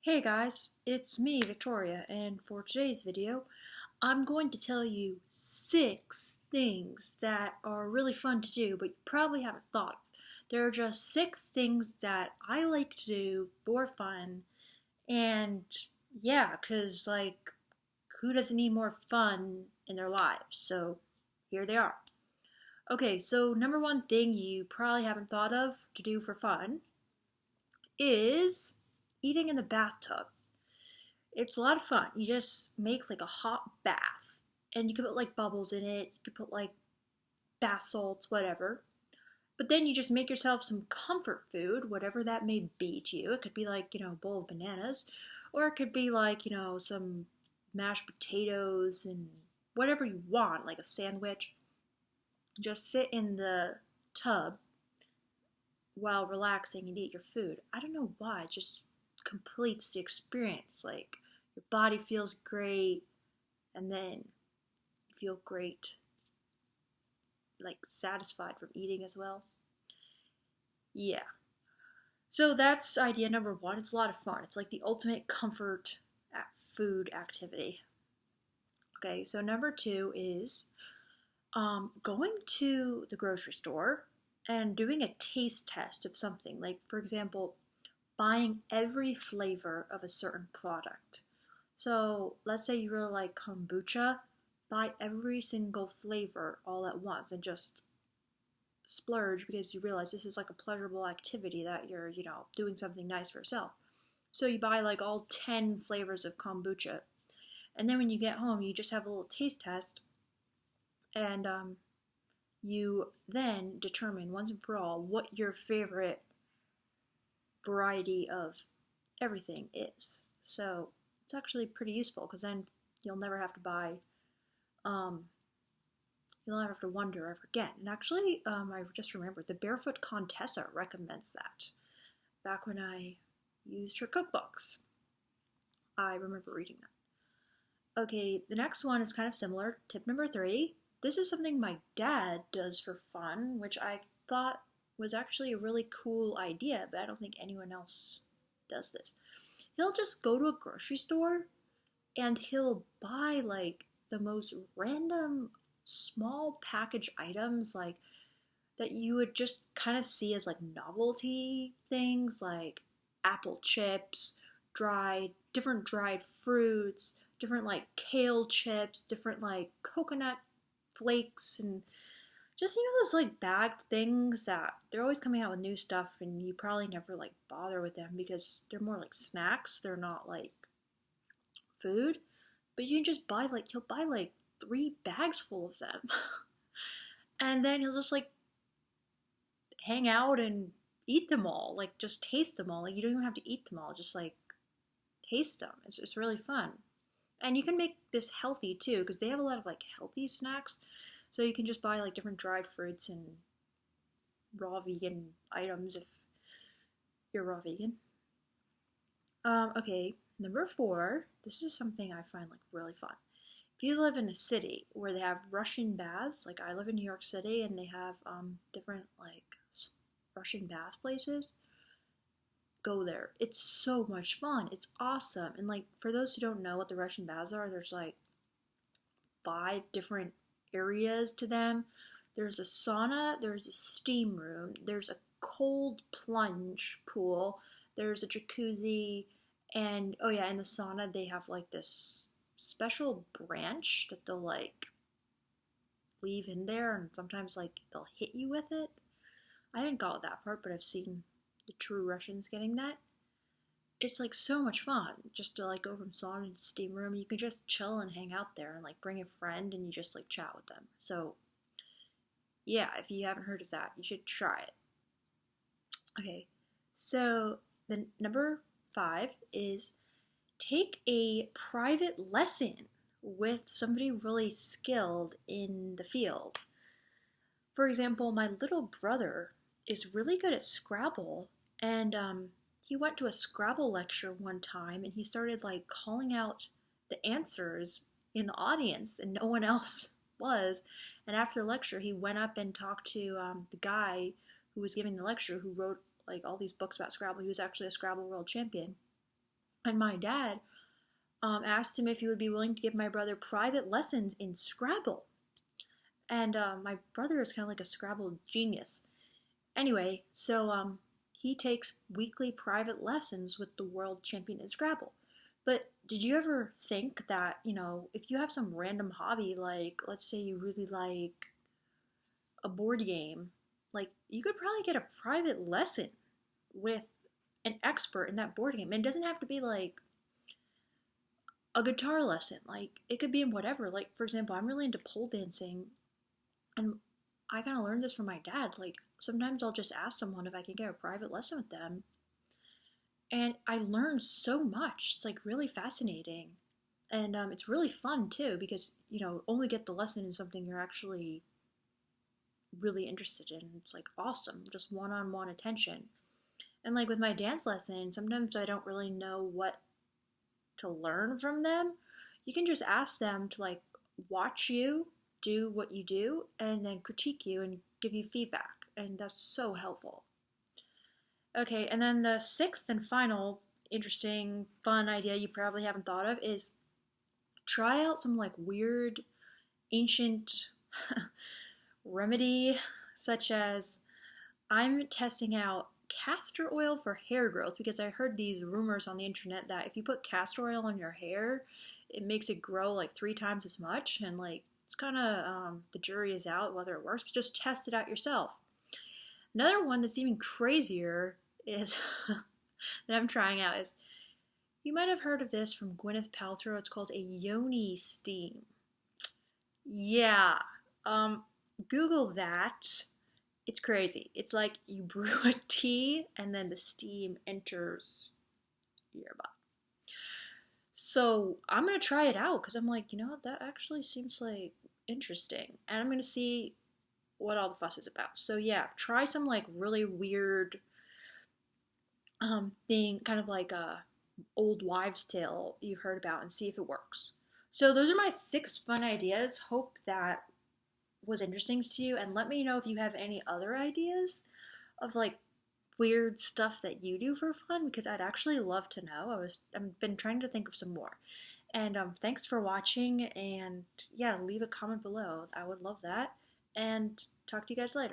Hey guys, it's me, Victoria, and for today's video, I'm going to tell you 6 things that are really fun to do, but you probably haven't thought of. There are just 6 things that I like to do for fun, and yeah, who doesn't need more fun in their lives? So, here they are. Okay, so number one thing you probably haven't thought of to do for fun is eating in the bathtub. It's a lot of fun. You just make like a hot bath, and you can put like bubbles in it. You can put like bath salts, whatever. But then you just make yourself some comfort food, whatever that may be to you. It could be like, a bowl of bananas, or it could be like, some mashed potatoes and whatever you want, like a sandwich. Just sit in the tub while relaxing and eat your food. I don't know why, it just completes the experience. Like, your body feels great, and then you feel great, like satisfied from eating as well. Yeah. So that's idea number one. It's a lot of fun. It's like the ultimate comfort food activity. Okay, so number two is going to the grocery store and doing a taste test of something. Like, for example, buying every flavor of a certain product. So let's say you really like kombucha, buy every single flavor all at once and just splurge because you realize this is like a pleasurable activity that you're, doing something nice for yourself. So you buy like all 10 flavors of kombucha. And then when you get home, you just have a little taste test, and you then determine once and for all what your favorite variety of everything is. So it's actually pretty useful because then you'll never have to buy, you'll never have to wonder ever again. And actually, I just remembered the Barefoot Contessa recommends that. Back when I used her cookbooks, I remember reading that. Okay, the next one is kind of similar. Tip number 3. This is something my dad does for fun, which I thought was actually a really cool idea, but I don't think anyone else does this. He'll just go to a grocery store and he'll buy like the most random small package items like that you would just kind of see as like novelty things, like apple chips, different dried fruits, different like kale chips, different like coconut flakes, and just those like bagged things that they're always coming out with new stuff, and you probably never like bother with them because they're more like snacks. They're not like food, but you can just he'll buy like 3 bags full of them, and then he'll just like hang out and eat them all, like just taste them all. Like, you don't even have to eat them all, just like taste them. It's really fun. And you can make this healthy too, because they have a lot of like healthy snacks. So you can just buy like different dried fruits and raw vegan items if you're raw vegan. Okay, number 4. This is something I find like really fun. If you live in a city where they have Russian baths, like I live in New York City, and they have different like Russian bath places, go there. It's so much fun. It's awesome. And like, for those who don't know what the Russian baths are, there's like 5 different areas to them. There's a sauna, there's a steam room, there's a cold plunge pool, there's a jacuzzi, and oh yeah, in the sauna they have like this special branch that they'll like leave in there, and sometimes like they'll hit you with it. I haven't got that part, but I've seen the true Russians getting that. It's like so much fun just to like go from sauna to steam room. You can just chill and hang out there and like bring a friend and you just like chat with them. So yeah, if you haven't heard of that, you should try it. Okay, so the number 5 is take a private lesson with somebody really skilled in the field. For example, my little brother is really good at Scrabble, and he went to a Scrabble lecture one time, and he started like calling out the answers in the audience, and no one else was. And after the lecture, he went up and talked to the guy who was giving the lecture, who wrote like all these books about Scrabble. He was actually a Scrabble world champion. And my dad asked him if he would be willing to give my brother private lessons in Scrabble. And my brother is kind of like a Scrabble genius. Anyway, so he takes weekly private lessons with the world champion in Scrabble. But did you ever think that, if you have some random hobby, like let's say you really like a board game, like you could probably get a private lesson with an expert in that board game. And it doesn't have to be like a guitar lesson. Like it could be in whatever. Like for example, I'm really into pole dancing, and I kind of learned this from my dad. Like sometimes I'll just ask someone if I can get a private lesson with them, and I learned so much. It's like really fascinating, and it's really fun too because only get the lesson in something you're actually really interested in. It's like awesome, just one-on-one attention. And like with my dance lesson, sometimes I don't really know what to learn from them. You can just ask them to like watch you do what you do and then critique you and give you feedback. And that's so helpful. Okay, and then the sixth and final interesting, fun idea you probably haven't thought of is try out some like weird, ancient remedy, such as I'm testing out castor oil for hair growth because I heard these rumors on the internet that if you put castor oil on your hair, it makes it grow like 3 times as much. And like, it's kind of, the jury is out whether it works, but just test it out yourself. Another one that's even crazier is that I'm trying out is you might have heard of this from Gwyneth Paltrow. It's called a yoni steam. Yeah, Google that. It's crazy. It's like you brew a tea and then the steam enters your body. So I'm gonna try it out because I'm like, that actually seems like interesting, and I'm gonna see what all the fuss is about. So yeah, try some like really weird thing, kind of like a old wives' tale you've heard about, and see if it works. So those are my 6 fun ideas. Hope that was interesting to you, and let me know if you have any other ideas of like weird stuff that you do for fun because I'd actually love to know. I've been trying to think of some more. And thanks for watching, and yeah, leave a comment below. I would love that. And talk to you guys later.